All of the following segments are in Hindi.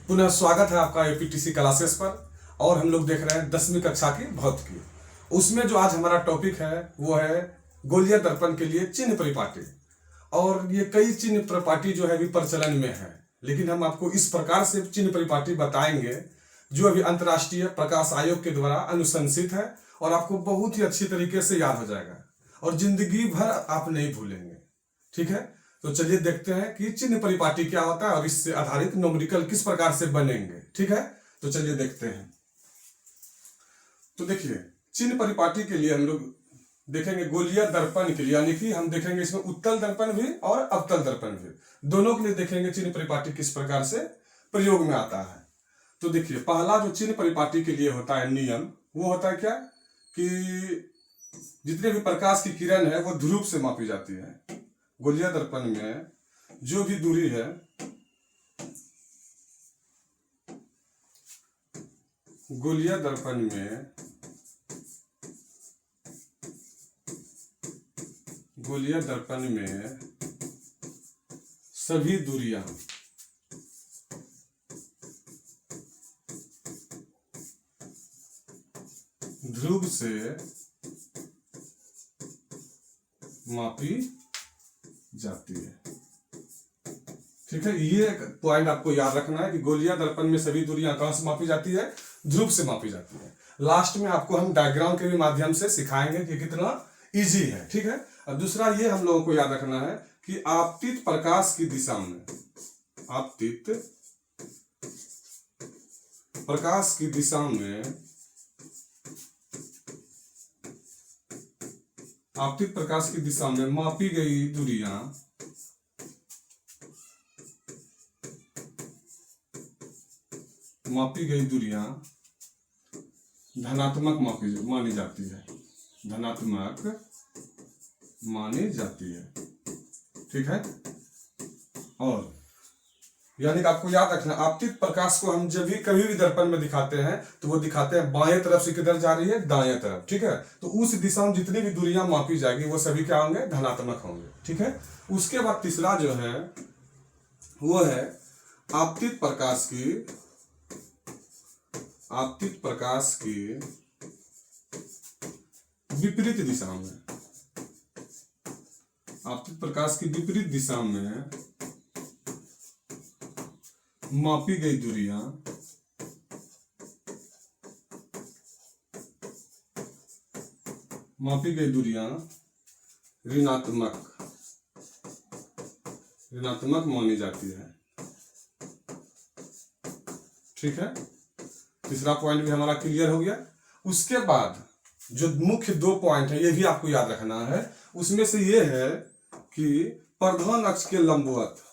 पुनः स्वागत है आपका एपीटीसी क्लासेस पर। और हम लोग देख रहे हैं 10वीं कक्षा की भौतिकी। उसमें जो आज हमारा टॉपिक है वो है गोलीय दर्पण के लिए चिन्ह परिपाटी। और ये कई चिन्ह परिपाटी जो है अभी प्रचलन में है, लेकिन हम आपको इस प्रकार से चिन्ह परिपाटी बताएंगे जो अभी अंतर्राष्ट्रीय प्रकाश आयोग के द्वारा अनुशंसित है और आपको बहुत ही अच्छी तरीके से याद हो जाएगा और जिंदगी भर आप नहीं भूलेंगे। ठीक है, तो चलिए देखते हैं कि चिन्ह परिपाटी क्या होता है और इससे आधारित न्यूमेरिकल किस प्रकार से बनेंगे। ठीक है, तो चलिए देखते हैं। तो देखिए, चिन्ह परिपाटी के लिए हम लोग देखेंगे गोलीय दर्पण के लिए, यानी कि हम देखेंगे इसमें उत्तल दर्पण भी और अवतल दर्पण भी, दोनों के लिए देखेंगे चिन्ह परिपाटी किस प्रकार से प्रयोग में आता है। तो देखिए, पहला जो चिन्ह परिपाटी के लिए होता है नियम, वो होता है क्या कि जितने भी प्रकाश की किरण है वो ध्रुव से मापी जाती है। गोलीय दर्पण में जो भी दूरी है गोलीय दर्पण में सभी दूरियां ध्रुव से मापी जाती है। ठीक है, ये पॉइंट आपको याद रखना है कि गोलीय दर्पण में सभी दूरियां कहां से मापी जाती है? ध्रुव से मापी जाती है। लास्ट में आपको हम डायग्राम के भी माध्यम से सिखाएंगे कि कितना इजी है। ठीक है, और दूसरा ये हम लोगों को याद रखना है कि आपतित प्रकाश की दिशा में आपतित प्रकाश की दिशा में मापी गई दूरियां धनात्मक मानी जाती है। ठीक है, और यानी कि आपको याद रखना, आपतित प्रकाश को हम जब भी कभी भी दर्पण में दिखाते हैं तो वो दिखाते हैं बाएं तरफ से किधर जा रही है? दाएं तरफ। ठीक है, तो उस दिशा में जितनी भी दूरियां मापी जाएगी वो सभी क्या होंगे? धनात्मक होंगे। ठीक है, उसके बाद तीसरा जो है वो है आपतित प्रकाश की विपरीत दिशा में मापी गई दूरियां ऋणात्मक मानी जाती है। ठीक है, तीसरा पॉइंट भी हमारा क्लियर हो गया। उसके बाद जो मुख्य दो पॉइंट है ये भी आपको याद रखना है। उसमें से ये है कि प्रधान अक्ष के लंबवत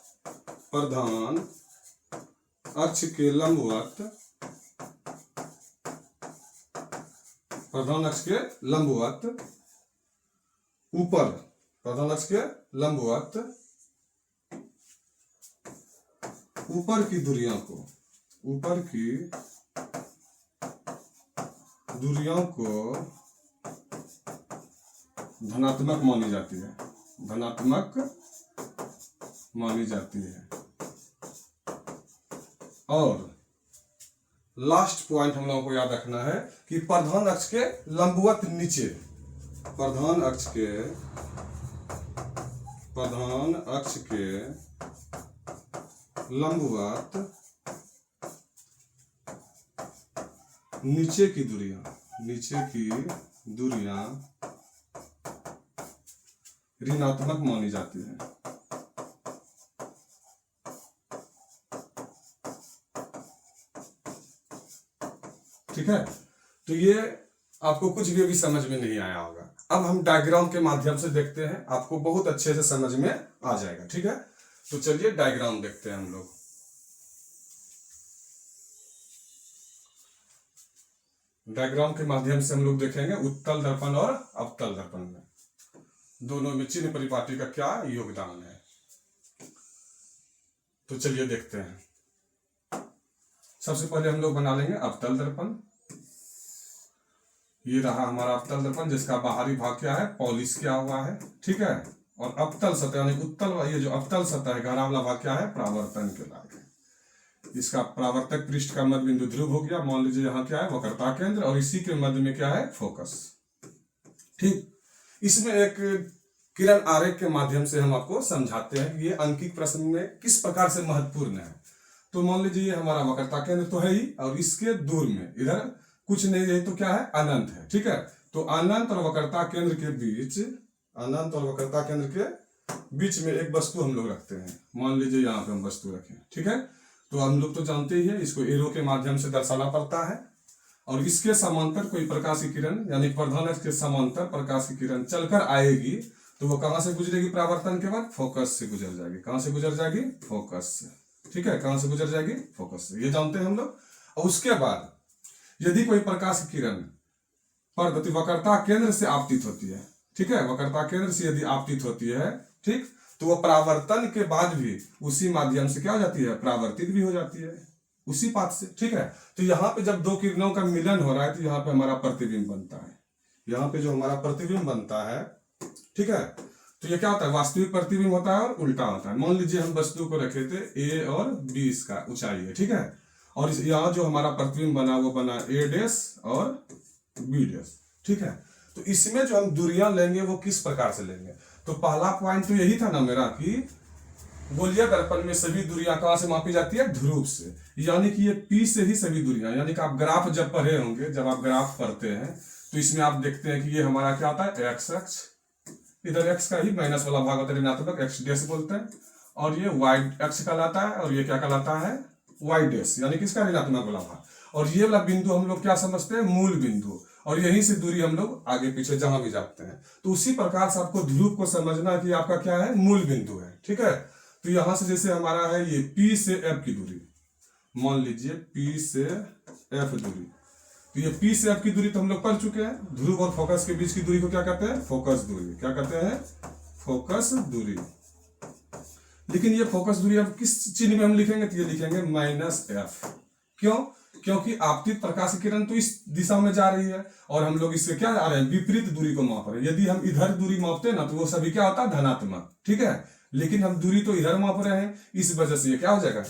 ऊपर की दूरियों को धनात्मक मानी जाती है। और लास्ट पॉइंट हम लोगों को याद रखना है कि प्रधान अक्ष के लंबवत नीचे नीचे की दूरियां ऋणात्मक मानी जाती है। ठीक है, तो ये आपको कुछ भी अभी समझ में नहीं आया होगा। अब हम डायग्राम के माध्यम से देखते हैं, आपको बहुत अच्छे से समझ में आ जाएगा। ठीक है, तो चलिए डायग्राम देखते हैं हम लोग। डायग्राम के माध्यम से हम लोग देखेंगे उत्तल दर्पण और अवतल दर्पण में दोनों में चिन्ह परिपाटी का क्या योगदान है। तो चलिए देखते हैं। सबसे पहले हम लोग बना लेंगे अवतल दर्पण। ये रहा हमारा अवतल दर्पण जिसका बाहरी भाग क्या है? पॉलिश किया हुआ है। ठीक है, और अवतल सतह यानी उत्तल, ये जो अवतल सतह है गहरा वाला भाग क्या है? परावर्तन के लायक है। इसका परावर्तक पृष्ठ का मध्य बिंदु ध्रुव हो गया। मान लीजिए यहाँ क्या है, वक्रता केंद्र, और इसी के मध्य में क्या है, फोकस। ठीक, इसमें एक किरण आरेख के माध्यम से हम आपको समझाते हैं कि ये अंकित प्रश्न में किस प्रकार से महत्वपूर्ण है। तो मान लीजिए ये हमारा वक्रता केंद्र तो है ही, और इसके दूर में इधर कुछ नहीं है, तो क्या है, अनंत है। ठीक है, तो अनंत और वक्रता केंद्र के बीच, अनंत और वक्रता केंद्र के बीच में एक वस्तु हम लोग रखते हैं। मान लीजिए यहाँ पे हम वस्तु रखें। ठीक है, तो हम लोग तो जानते ही है, इसको एरो के माध्यम से दर्शाना पड़ता है। और इसके समांतर कोई प्रकाश की किरण, यानी प्रधान अक्ष के समांतर प्रकाश की किरण चलकर आएगी, तो वो कहां से गुजरेगी, परावर्तन के बाद फोकस से गुजर जाएगी। कहां से गुजर जाएगी, फोकस से। ठीक है, कहां से गुजर जाएगी, फोकस से, ये जानते हैं हम लोग। और उसके बाद यदि कोई प्रकाश की किरण पर वक्रता केंद्र से आपतित होती है, ठीक है, वक्रता केंद्र से यदि आपतित होती है, ठीक, तो वो परावर्तन के बाद भी उसी माध्यम से क्या हो जाती है, परावर्तित भी हो जाती है, उसी पाथ से। ठीक है, तो यहाँ पे जब दो किरणों का मिलन हो रहा है, तो यहाँ पे हमारा प्रतिबिंब बनता है। यहाँ पे जो हमारा प्रतिबिंब बनता है, ठीक है, तो ये क्या होता है, वास्तविक प्रतिबिंब होता है और उल्टा होता है। मान लीजिए हम वस्तु को रखे थे ए और बी, इसका ऊंचाई है। ठीक है, और यहाँ जो हमारा प्रतिबिंब बना वो बना ए डैश और बी डैश। ठीक है, तो इसमें जो हम दूरियां लेंगे वो किस प्रकार से लेंगे, तो पहला पॉइंट तो यही था ना मेरा कि गोलीय दर्पण में सभी दूरियां कहां से मापी जाती है, ध्रुव से। यानी कि ये P से ही सभी दूरियां, यानी कि आप ग्राफ जब पढ़े होंगे, जब आप ग्राफ पढ़ते हैं तो इसमें आप देखते हैं कि ये हमारा क्या होता है, एक्स अक्ष, इधर x का ही माइनस वाला भाग होता है, ऋणात्मक एक्स डैश बोलते हैं, और ये y अक्ष कहलाता है, और ये क्या कहलाता है, y डैश, यानी कि इसका ऋणात्मक वाला भाग। और ये वाला बिंदु हम लोग क्या समझते हैं, मूल बिंदु, और यहीं से दूरी हम लोग आगे पीछे जहां भी जाते हैं। तो उसी प्रकार से आपको ध्रुव को समझना कि आपका क्या है, मूल बिंदु है। ठीक है, तो यहां से जैसे हमारा है ये P से F की दूरी, मान लीजिए P से F दूरी, तो ये P से F की दूरी तो हम लोग पढ़ चुके हैं। ध्रुव और फोकस के बीच की दूरी को क्या कहते हैं, फोकस दूरी। क्या कहते हैं, फोकस दूरी। लेकिन ये फोकस दूरी अब किस चिन्ह में हम लिखेंगे, तो ये लिखेंगे -f। क्यों, क्योंकि आपतित प्रकाश की किरण तो इस दिशा में जा रही है, और हम लोग इससे क्या आ रहे हैं, विपरीत दूरी को माप रहे हैं। यदि हम इधर दूरी मापते हैं ना, तो वो सभी क्या होता है, धनात्मक। ठीक है, लेकिन हम दूरी तो इधर माप रहे हैं, इस वजह से ये क्या हो जाएगा,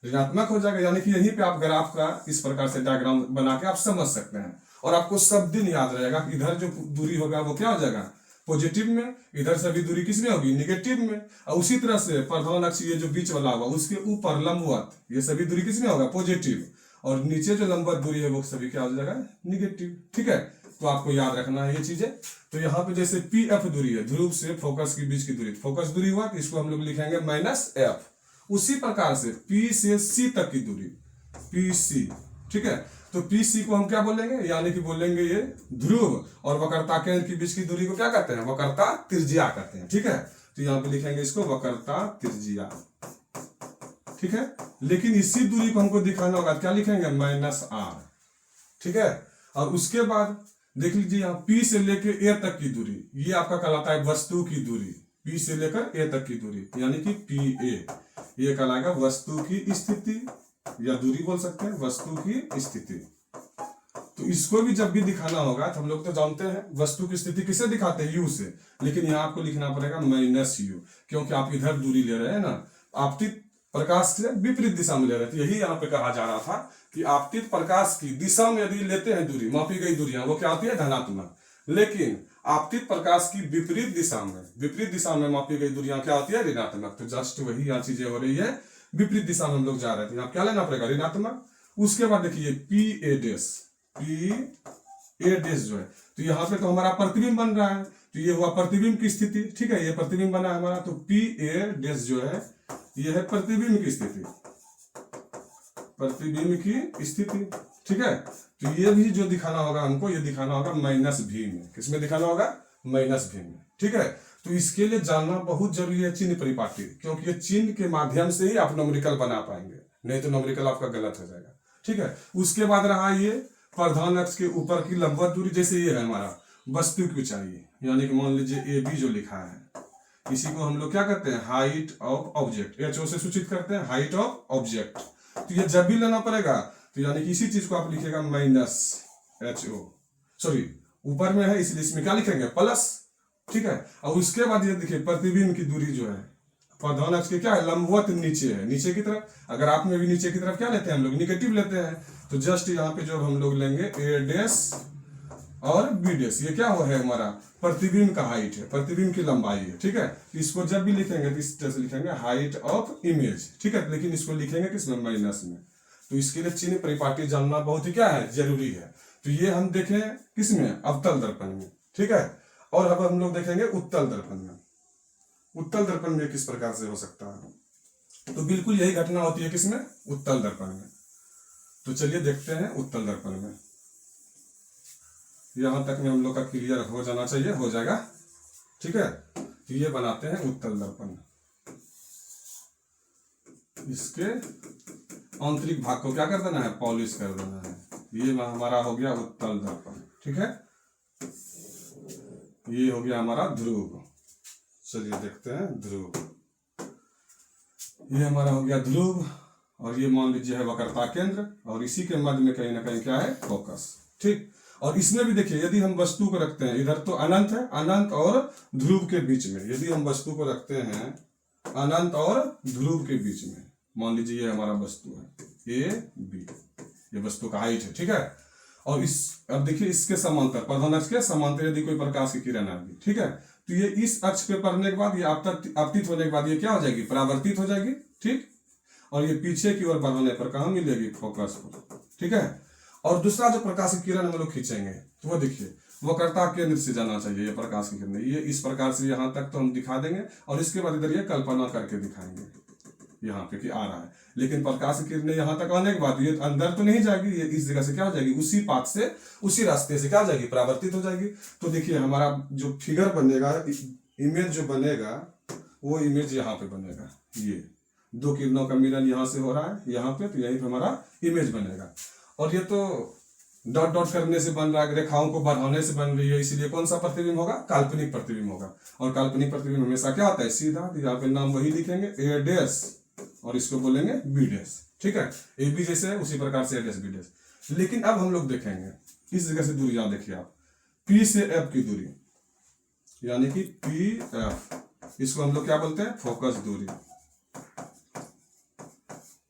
ऋणात्मक हो जाएगा। यानी कि यहीं पे आप ग्राफ का इस प्रकार से डायग्राम बना के आप समझ सकते हैं, और आपको सब दिन याद रहेगा कि इधर जो दूरी होगा वो क्या हो जाएगा, पॉजिटिव में, इधर सभी दूरी किस में होगी, निगेटिव में। और उसी तरह से प्रधान अक्ष ये जो बीच वाला होगा उसके ऊपर लंबवत ये सभी दूरी किस में होगा, पॉजिटिव, और नीचे जो लंबवत दूरी है वो सभी क्या हो जाएगा, निगेटिव। ठीक है, तो आपको याद रखना है ये चीजें। तो यहाँ पे जैसे PF दूरी है, ध्रुव से फोकस के बीच की दूरी, फोकस दूरी हुआ, तो इसको हम लोग लिखेंगे -f। उसी प्रकार से P से C तक की दूरी, PC, ठीक है, तो PC को हम क्या बोलेंगे, यानी कि बोलेंगे ये ध्रुव और वक्रता केंद्र के बीच की दूरी को क्या कहते हैं, वक्रता त्रिज्या कहते हैं। ठीक है, तो यहाँ पे लिखेंगे इसको वक्रता त्रिज्या। ठीक है, लेकिन इसी दूरी को हमको दिखाना होगा, क्या लिखेंगे, -r। ठीक है, और उसके बाद देख लीजिए यहाँ P से लेके A तक की दूरी, ये आपका कहलाता है वस्तु की दूरी। P से लेकर A तक की दूरी यानी कि PA, ये कहलाएगा वस्तु की स्थिति, या दूरी बोल सकते हैं, वस्तु की स्थिति। तो इसको भी जब भी दिखाना होगा, तो हम लोग तो जानते हैं वस्तु की स्थिति किसे दिखाते हैं, U से, लेकिन यहाँ आपको लिखना पड़ेगा -u, क्योंकि आप इधर दूरी ले रहे हैं ना, आपतित प्रकाश से विपरीत दिशा में ले रहे थे। यही यहाँ पे कहा जा रहा था कि आपतित प्रकाश की दिशा में यदि लेते हैं दूरी, मापी गई दूरियां, वो क्या होती है, धनात्मक। लेकिन आपतित प्रकाश की विपरीत दिशा में मापी गई दूरियां क्या होती है, ऋणात्मक। तो जस्ट वही यहाँ चीजें हो रही है, विपरीत दिशा में हम लोग जा रहे थे, आप क्या लेना पड़ेगा, ऋणात्मक। उसके बाद देखिए PA डैश जो है, तो यहाँ पे तो हमारा प्रतिबिंब बन रहा है, तो ये हुआ प्रतिबिंब की स्थिति। ठीक है, ये प्रतिबिंब बना है हमारा, तो PA डैश जो है ये है प्रतिबिंब की स्थिति, प्रतिबिंब की स्थिति। ठीक है, तो ये भी जो दिखाना होगा हमको, ये दिखाना होगा -v में। किसमें दिखाना होगा, -v में। ठीक है, तो इसके लिए जानना बहुत जरूरी है चिन्ह परिपाटी, क्योंकि ये चिन्ह के माध्यम से ही आप न्यूमेरिकल बना पाएंगे, नहीं तो न्यूमेरिकल आपका गलत हो जाएगा। ठीक है, उसके बाद रहा ये प्रधान अक्ष के ऊपर की लंबवत दूरी, जैसे ये है हमारा वस्तु की ऊंचाई, यानी कि मान लीजिए AB जो लिखा है, इसी को हम लोग क्या करते हैं, हाइट ऑफ ऑब्जेक्ट, HO से सूचित करते हैं, हाइट ऑफ ऑब्जेक्ट। तो ये जब भी लेना पड़ेगा, तो यानी कि इसी चीज को आप लिखेगा -HO, सॉरी ऊपर में है इसलिए इसमें क्या लिखेंगे, प्लस। ठीक है, और उसके बाद ये देखिए प्रतिबिंब की दूरी जो है, प्रधान अक्ष के क्या है, लंबवत नीचे है, नीचे की तरफ। अगर आप में भी नीचे की तरफ क्या लेते हैं हम लोग, निगेटिव लेते हैं। तो जस्ट यहाँ पे जो हम लोग लेंगे ए डैश और बी डैश, ये क्या है हमारा प्रतिबिंब का हाइट है, प्रतिबिंब की लंबाई है, ठीक है। इसको जब भी लिखेंगे तो इस तरह से लिखेंगे हाइट ऑफ इमेज, ठीक है। लेकिन इसको लिखेंगे किसमें, माइनस में। तो इसके लिए चिन्ह परिपाटी जानना बहुत ही क्या है, जरूरी है। तो ये हम देखें किसमें, अवतल दर्पण में, ठीक है। और अब हम लोग देखेंगे उत्तल दर्पण में। उत्तल दर्पण में किस प्रकार से हो सकता है, तो बिल्कुल यही घटना होती है किसमें, उत्तल दर्पण में। तो चलिए देखते हैं उत्तल दर्पण में। यहां तक में हम लोग का क्लियर हो जाना चाहिए, हो जाएगा, ठीक है। तो ये बनाते हैं उत्तल दर्पण। इसके आंतरिक भाग को क्या कर देना है, पॉलिश कर देना है। ये हमारा हो गया उत्तल दर्पण, ठीक है। ये हो गया हमारा ध्रुव। चलिए देखते हैं ध्रुव। ये हमारा हो गया ध्रुव, और ये मान लीजिए है वक्रता केंद्र, और इसी के मध्य में कहीं ना कहीं क्या है, फोकस, ठीक। और इसमें भी देखिए, यदि हम वस्तु को रखते हैं इधर, तो अनंत है, अनंत और ध्रुव के बीच में यदि हम वस्तु को रखते हैं अनंत और ध्रुव के बीच में, मान लीजिए ये हमारा वस्तु है ए बी, ये वस्तु का हाइट है, ठीक है। और इस अब देखिए इसके समांतर, प्रधान अक्ष के समांतर यदि कोई प्रकाश की किरण आ गई, ठीक है, तो ये इस अक्ष पे पड़ने के बाद ये आपतित होने के बाद ये क्या हो जाएगी, परावर्तित हो जाएगी, ठीक। और ये पीछे की ओर बढ़ने पर कहाँ मिलेगी, फोकस को, ठीक है। और दूसरा जो प्रकाश की किरण हम लोग खींचेंगे, तो वो देखिए वक्रता केंद्र से जाना चाहिए ये प्रकाश की किरण, ये इस प्रकार से यहाँ तक तो हम दिखा देंगे, और इसके बाद इधर ये कल्पना करके दिखाएंगे यहाँ पे कि आ रहा है। लेकिन प्रकाश की किरणें यहाँ तक आने के बाद ये अंदर तो नहीं जाएगी, ये इस जगह से क्या हो जाएगी, उसी पाथ से, उसी रास्ते से क्या हो जाएगी, परावर्तित हो जाएगी। तो देखिए हमारा जो फिगर बनेगा, इमेज जो बनेगा, वो इमेज यहाँ पे बनेगा। ये दो किरणों का मिलन यहाँ से हो रहा है यहाँ पे, तो यहीं पे हमारा इमेज बनेगा। और ये तो डॉट डॉट करने से बन रहा है, रेखाओं को बढ़ाने से बन रही है, इसलिए कौन सा प्रतिबिंब होगा, काल्पनिक प्रतिबिंब होगा। और काल्पनिक प्रतिबिंब हमेशा क्या होता है, सीधा। तो यहाँ पे नाम वही लिखेंगे ए डैश, और इसको बोलेंगे बी डैश, ठीक है। ए बी जैसे है उसी प्रकार से ए डैश बी डैश। लेकिन अब हम लोग देखेंगे इस जगह से दूरी, यहाँ देखिए आप, पी से एफ की दूरी, यानी कि पी एफ, इसको हम लोग क्या बोलते हैं, फोकस दूरी,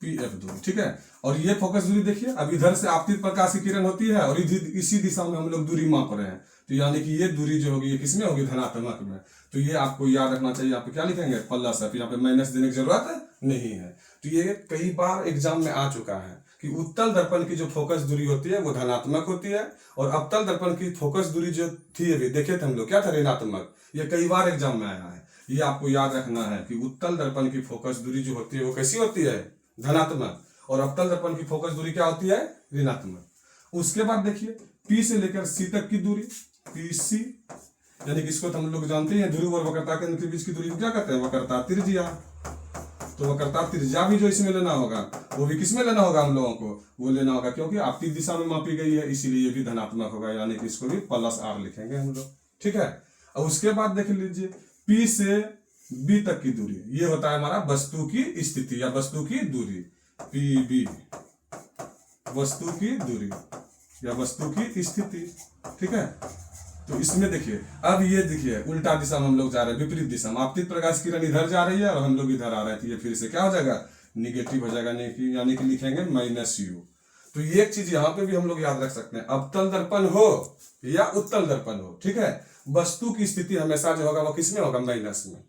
पी एफ दूरी, ठीक है। और ये फोकस दूरी देखिए, अब इधर से आपतित प्रकाश की किरण होती है, और इसी दिशा में हम लोग दूरी माप रहे हैं। तो यानी कि ये दूरी जो होगी ये किसमें होगी, धनात्मक में। तो ये आपको याद रखना चाहिए, आप क्या लिखेंगे, प्लस है, यहाँ पे माइनस देने की जरूरत नहीं है। तो ये कई बार एग्जाम में आ चुका है कि उत्तल दर्पण की जो फोकस दूरी होती है वो धनात्मक होती है, और अवतल दर्पण की फोकस दूरी जो थी अभी देखे थे हम लोग, क्या था, ऋणात्मक। ये कई बार एग्जाम में आया है, ये आपको याद रखना है कि उत्तल दर्पण की फोकस दूरी जो होती है वो कैसी होती है, धनात्मक, और अवतल दर्पण की फोकस दूरी क्या होती है, ऋणात्मक। उसके बाद देखिए पी से लेकर सी तक की दूरी, पी सी, यानी कि इसको तो हम लोग जानते हैं ध्रुव और वक्रता केंद्र के बीच की दूरी को क्या कहते हैं, वक्रता त्रिज्या। तो वक्रता त्रिज्या भी जो इसमें लेना होगा वो भी किसमें लेना होगा, हम लोगों को वो लेना होगा, क्योंकि आपतित दिशा में मापी गई है, इसीलिए ये भी धनात्मक होगा, यानी कि इसको भी प्लस आर लिखेंगे हम लोग, ठीक है। और उसके बाद देख लीजिए पी से बी तक की दूरी, ये होता है हमारा वस्तु की स्थिति या वस्तु की दूरी, पी बी, वस्तु की दूरी या वस्तु की स्थिति, ठीक है। तो इसमें देखिए अब ये देखिए उल्टा दिशा में हम लोग जा रहे हैं, विपरीत दिशा में, आपतित प्रकाश किरण इधर जा रही है और हम लोग इधर आ रहे हैं, तो ये फिर से क्या हो जाएगा, निगेटिव हो जाएगा, यानी कि लिखेंगे माइनस यू। तो ये एक चीज यहाँ पे भी हम लोग याद रख सकते हैं, अवतल दर्पण हो या उत्तल दर्पण हो, ठीक है, वस्तु की स्थिति हमेशा जो होगा वो किसमें होगा, माइनस में।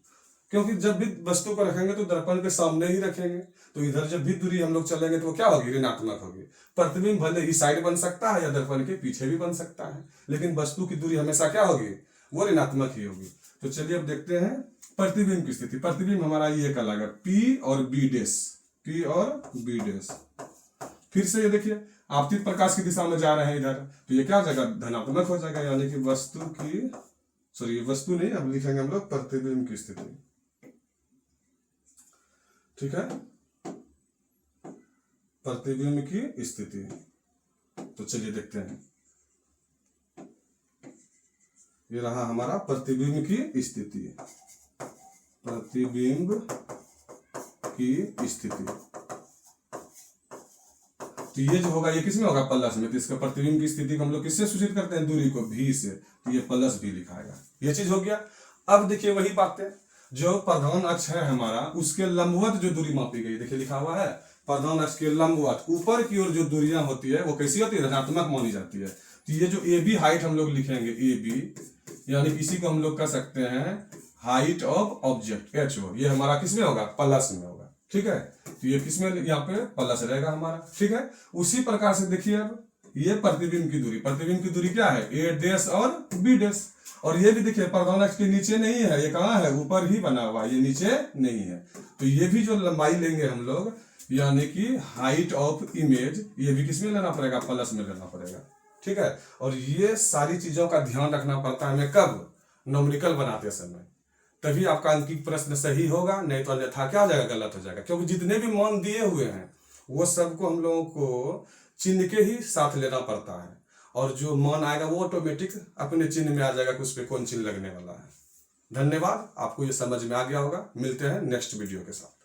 क्योंकि जब भी वस्तु को रखेंगे तो दर्पण के सामने ही रखेंगे, तो इधर जब भी दूरी हम लोग चलेंगे तो वो क्या होगी, ऋणात्मक होगी। प्रतिबिंब भले ही साइड बन सकता है या दर्पण के पीछे भी बन सकता है, लेकिन वस्तु की दूरी हमेशा क्या होगी, वो ऋणात्मक ही होगी। तो चलिए अब देखते हैं प्रतिबिंब की स्थिति। प्रतिबिंब हमारा ये कहलाएगा पी और बी डैश, पी और बी डैश। फिर से ये देखिए आपतित प्रकाश की दिशा में जा रहे हैं इधर, तो ये क्या हो जाएगा, धनात्मक हो जाएगा, यानी कि वस्तु की, सॉरी वस्तु नहीं, अब लिखेंगे हम लोग प्रतिबिंब की स्थिति, ठीक है, प्रतिबिंब की स्थिति। तो चलिए देखते हैं, ये रहा हमारा प्रतिबिंब की स्थिति, प्रतिबिंब की स्थिति। तो ये जो होगा ये किसमें होगा, प्लस में। तो इसका प्रतिबिंब की स्थिति को हम लोग किससे सूचित करते हैं, दूरी को, भी से, तो ये प्लस भी लिखाएगा। ये चीज हो गया। अब देखिए वही बात है, जो प्रधान अक्ष है हमारा उसके लंबवत जो दूरी मापी गई, देखिए लिखा हुआ है प्रधान अक्ष के लंबवत ऊपर की ओर जो दूरियां होती है वो कैसी होती है, ऋणात्मक मानी जाती है। तो ये जो ए बी हाइट हम लोग लिखेंगे, ए बी यानी इसी को हम लोग कह सकते हैं height of object, H O, ये हमारा किस में होगा, प्लस में होगा, ठीक है। तो ये किस में, यहाँ पे प्लस रहेगा हमारा, ठीक है। उसी प्रकार से देखिए अब ये प्रतिबिंब की दूरी, प्रतिबिंब की दूरी क्या है, ए डैश और बी डैश। और ये भी देखिए प्रधान अक्ष के नीचे नहीं है, ये कहाँ है, ऊपर ही बना हुआ है, ये नीचे नहीं है। तो ये भी जो लंबाई लेंगे हम लोग यानी कि हाइट ऑफ इमेज, ये भी किस में लेना पड़ेगा, प्लस में लेना पड़ेगा, ठीक है। और ये सारी चीजों का ध्यान रखना पड़ता है हमें कब, न्यूमेरिकल बनाते समय, तभी आपका अंकित प्रश्न सही होगा, नहीं तो अन्यथा क्या हो जाएगा, गलत हो जाएगा। क्योंकि जितने भी मान दिए हुए हैं वो सबको हम लोगों को चिन्ह के ही साथ लेना पड़ता है, और जो मान आएगा वो ऑटोमेटिक अपने चिन्ह में आ जाएगा कि उस पर कौन चिन्ह लगने वाला है। धन्यवाद, आपको ये समझ में आ गया होगा। मिलते हैं नेक्स्ट वीडियो के साथ।